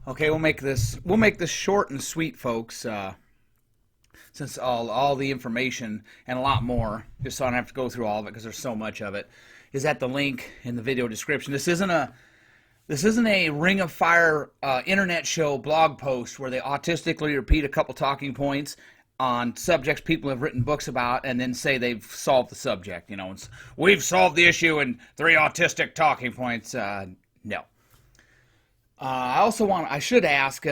Okay, we'll make this short and sweet, folks. Since all the information and a lot more, just so I don't have to go through all of it because there's so much of it, is at the link in the video description. This isn't a Ring of Fire internet show blog post where they autistically repeat a couple talking points on subjects people have written books about and then say they've solved the subject. We've solved the issue in 3 autistic talking points. No. I should ask,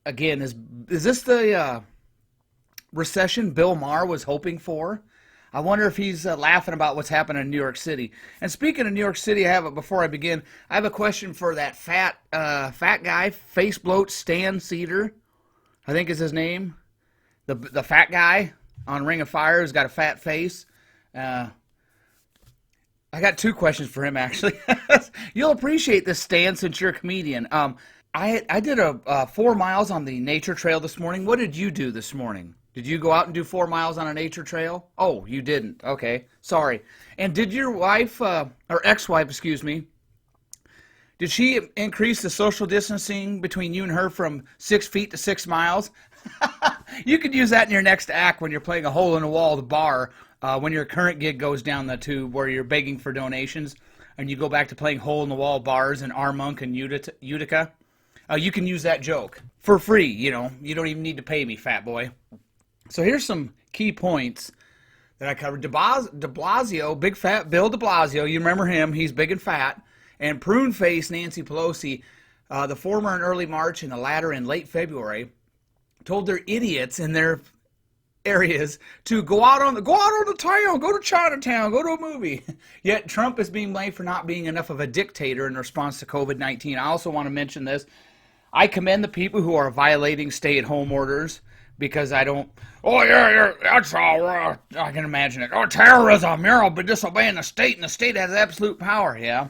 again, is this the recession Bill Maher was hoping for? I wonder if he's laughing about what's happening in New York City. And speaking of New York City, before I begin, I have a question for that fat guy, face bloat Stan Seder, I think is his name. The fat guy on Ring of Fire who's got a fat face. I got 2 questions for him, actually. You'll appreciate this, Stan, since you're a comedian. I did a 4 miles on the nature trail this morning. What did you do this morning? Did you go out and do 4 miles on a nature trail? Oh, you didn't. Okay, sorry. And did your wife, or ex-wife, excuse me, did she increase the social distancing between you and her from 6 feet to 6 miles? You could use that in your next act when you're playing a hole-in-the-wall at the bar, when your current gig goes down the tube where you're begging for donations, and you go back to playing hole-in-the-wall bars in Armonk and Utica. You can use that joke for free, You don't even need to pay me, fat boy. So here's some key points that I covered. De Blasio, big fat Bill de Blasio, you remember him, he's big and fat, and prune-faced Nancy Pelosi, the former in early March and the latter in late February, told their idiots in their areas to go out on the town, go to Chinatown, go to a movie. Yet Trump is being blamed for not being enough of a dictator in response to COVID-19. I also want to mention this. I commend the people who are violating stay-at-home orders, because I don't, yeah, that's all right. I can imagine it. Oh, terrorism, you'll be disobeying the state, and the state has absolute power, yeah.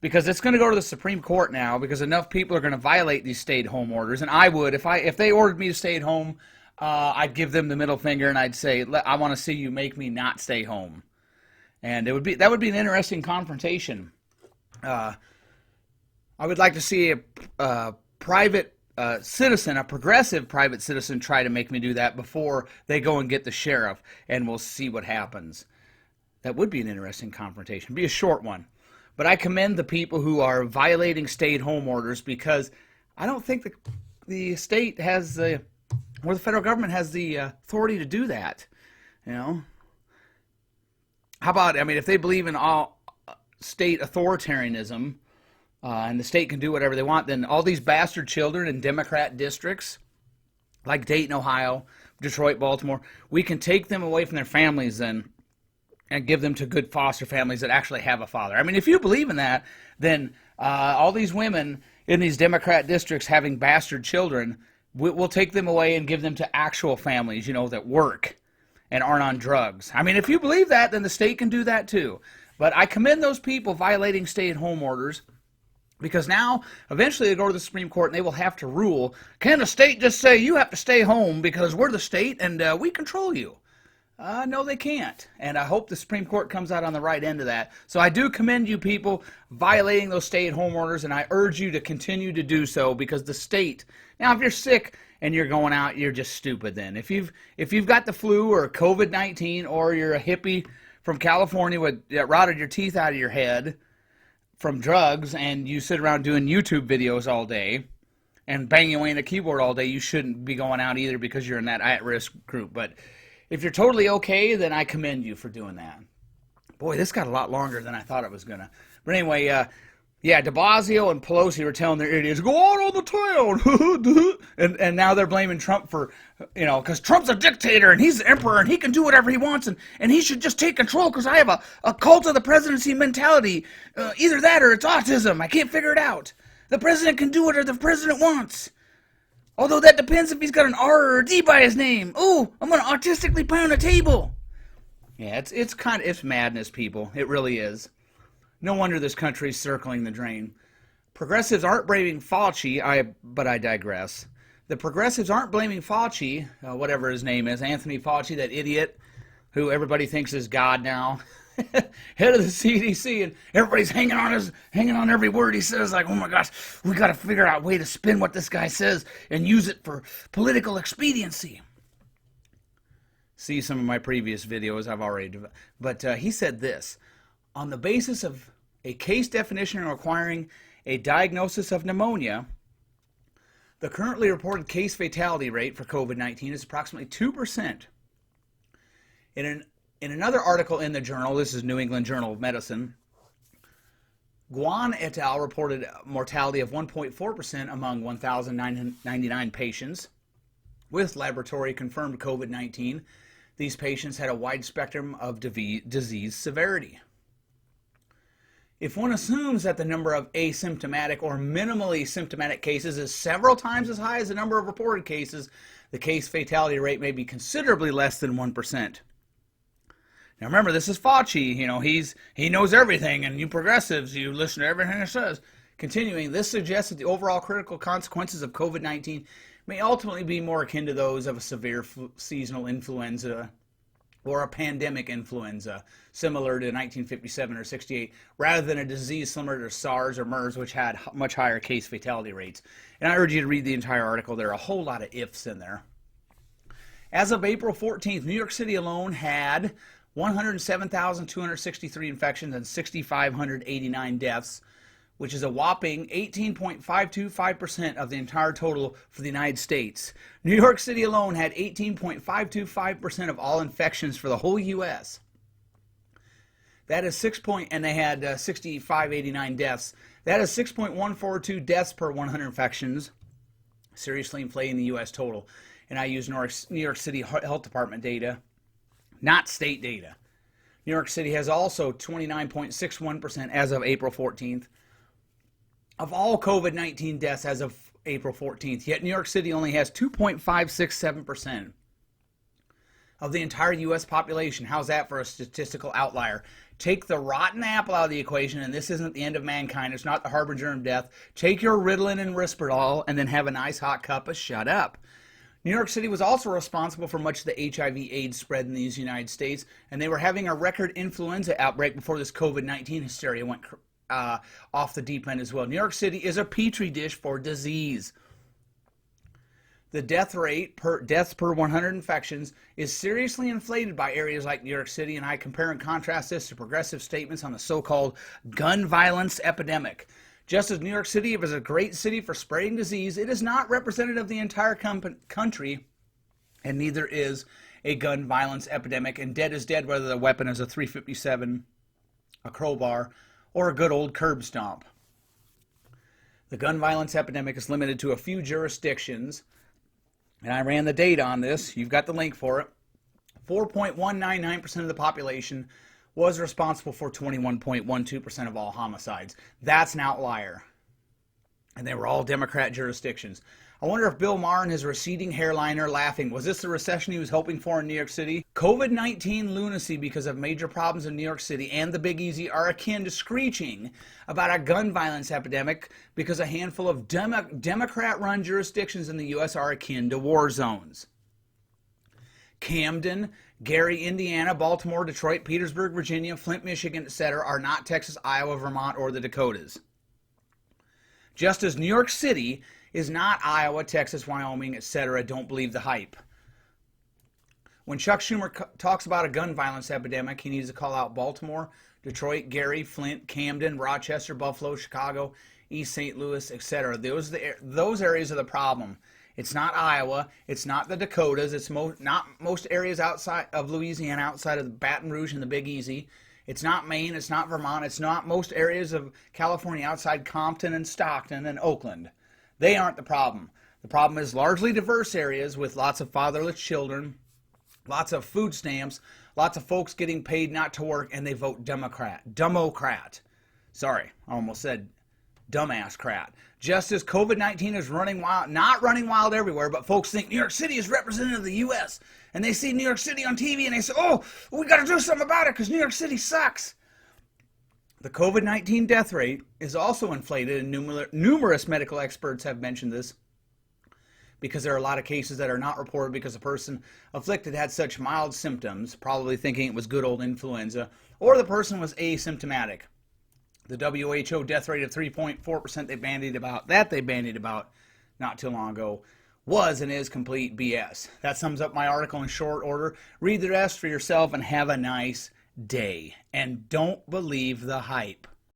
Because it's going to go to the Supreme Court now, because enough people are going to violate these stay-at-home orders, and I would, if they ordered me to stay at home, I'd give them the middle finger, and I'd say, I want to see you make me not stay home. And that would be an interesting confrontation. I would like to see a private citizen, a progressive private citizen, try to make me do that before they go and get the sheriff, and we'll see what happens. That would be an interesting confrontation. Be a short one. But I commend the people who are violating stay-at-home orders, because I don't think the state has the, or the federal government has the authority to do that. How about, if they believe in all state authoritarianism, and the state can do whatever they want, then all these bastard children in Democrat districts, like Dayton, Ohio, Detroit, Baltimore, we can take them away from their families then and give them to good foster families that actually have a father. If you believe in that, then all these women in these Democrat districts having bastard children, we'll take them away and give them to actual families, that work and aren't on drugs. If you believe that, then the state can do that too. But I commend those people violating stay-at-home orders, because now, eventually they go to the Supreme Court and they will have to rule, can the state just say, you have to stay home because we're the state and we control you? No, they can't. And I hope the Supreme Court comes out on the right end of that. So I do commend you people violating those stay-at-home orders, and I urge you to continue to do so, because the state, now if you're sick and you're going out, you're just stupid then. If you've got the flu or COVID-19, or you're a hippie from California that rotted your teeth out of your head from drugs, and you sit around doing YouTube videos all day and banging away on a keyboard all day, you shouldn't be going out either, because you're in that at-risk group. But if you're totally okay, then I commend you for doing that. Boy, this got a lot longer than I thought it was going to. But anyway, de Blasio and Pelosi were telling their idiots, go out on the town. and now they're blaming Trump for, because Trump's a dictator and he's the emperor and he can do whatever he wants, and he should just take control because I have a cult of the presidency mentality. Either that or it's autism. I can't figure it out. The president can do whatever the president wants. Although that depends if he's got an R or a D by his name. Oh, I'm going to autistically pound a table. Yeah, it's madness, people. It really is. No wonder this country's circling the drain. Progressives aren't blaming Fauci, but I digress. The progressives aren't blaming Fauci, whatever his name is, Anthony Fauci, that idiot who everybody thinks is God now. head of the CDC, and everybody's hanging on every word he says. Like, oh my gosh, we got to figure out a way to spin what this guy says and use it for political expediency. See some of my previous videos I've already, but he said this: on the basis of a case definition requiring a diagnosis of pneumonia, the currently reported case fatality rate for COVID-19 is approximately 2%. In another article in the journal, this is New England Journal of Medicine, Guan et al. Reported mortality of 1.4% among 1,999 patients with laboratory-confirmed COVID-19. These patients had a wide spectrum of disease severity. If one assumes that the number of asymptomatic or minimally symptomatic cases is several times as high as the number of reported cases, the case fatality rate may be considerably less than 1%. Now remember, this is Fauci. He knows everything, and you progressives, you listen to everything he says. Continuing, this suggests that the overall critical consequences of COVID-19 may ultimately be more akin to those of a severe seasonal influenza or a pandemic influenza, similar to 1957 or 68, rather than a disease similar to SARS or MERS, which had much higher case fatality rates. And I urge you to read the entire article. There are a whole lot of ifs in there. As of April 14th, New York City alone had 107,263 infections and 6,589 deaths, which is a whopping 18.525% of the entire total for the United States. New York City alone had 18.525% of all infections for the whole U.S. That is and they had 6,589 deaths. That is 6.142 deaths per 100 infections, seriously inflating the U.S. total. And I use New York City Health Department data, not state data. New York City has also 29.61% as of April 14th. Of all COVID-19 deaths as of April 14th, yet New York City only has 2.567% of the entire U.S. population. How's that for a statistical outlier? Take the rotten apple out of the equation, and this isn't the end of mankind. It's not the harbinger of death. Take your Ritalin and Risperdal, and then have a nice hot cup of shut up. New York City was also responsible for much of the HIV/AIDS spread in these United States, and they were having a record influenza outbreak before this COVID-19 hysteria went off the deep end as well. New York City is a petri dish for disease. The death rate deaths per 100 infections is seriously inflated by areas like New York City, and I compare and contrast this to progressive statements on the so-called gun violence epidemic. Just as New York City is a great city for spreading disease, it is not representative of the entire country, and neither is a gun violence epidemic. And dead is dead, whether the weapon is a .357, a crowbar, or a good old curb stomp. The gun violence epidemic is limited to a few jurisdictions, and I ran the data on this. You've got the link for it. 4.199% of the population was responsible for 21.12% of all homicides. That's an outlier. And they were all Democrat jurisdictions. I wonder if Bill Maher and his receding hairline are laughing. Was this the recession he was hoping for in New York City? COVID-19 lunacy because of major problems in New York City and the Big Easy are akin to screeching about a gun violence epidemic because a handful of Democrat-run jurisdictions in the U.S. are akin to war zones. Camden, Gary, Indiana, Baltimore, Detroit, Petersburg, Virginia, Flint, Michigan, etc. are not Texas, Iowa, Vermont, or the Dakotas. Just as New York City is not Iowa, Texas, Wyoming, etc. Don't believe the hype. When Chuck Schumer talks about a gun violence epidemic, he needs to call out Baltimore, Detroit, Gary, Flint, Camden, Rochester, Buffalo, Chicago, East St. Louis, etc. Those areas are the problem. It's not Iowa. It's not the Dakotas. It's not most areas outside of Louisiana, outside of Baton Rouge and the Big Easy. It's not Maine. It's not Vermont. It's not most areas of California outside Compton and Stockton and Oakland. They aren't the problem. The problem is largely diverse areas with lots of fatherless children, lots of food stamps, lots of folks getting paid not to work, and they vote Democrat. Sorry, I almost said dumbass-crat. Just as COVID-19 is running wild, not running wild everywhere, but folks think New York City is representative of the U.S., and they see New York City on TV, and they say, oh, we got to do something about it because New York City sucks. The COVID-19 death rate is also inflated, and numerous medical experts have mentioned this, because there are a lot of cases that are not reported because the person afflicted had such mild symptoms, probably thinking it was good old influenza, or the person was asymptomatic. The WHO death rate of 3.4% they bandied about not too long ago was and is complete BS. That sums up my article in short order. Read the rest for yourself and have a nice day. And don't believe the hype.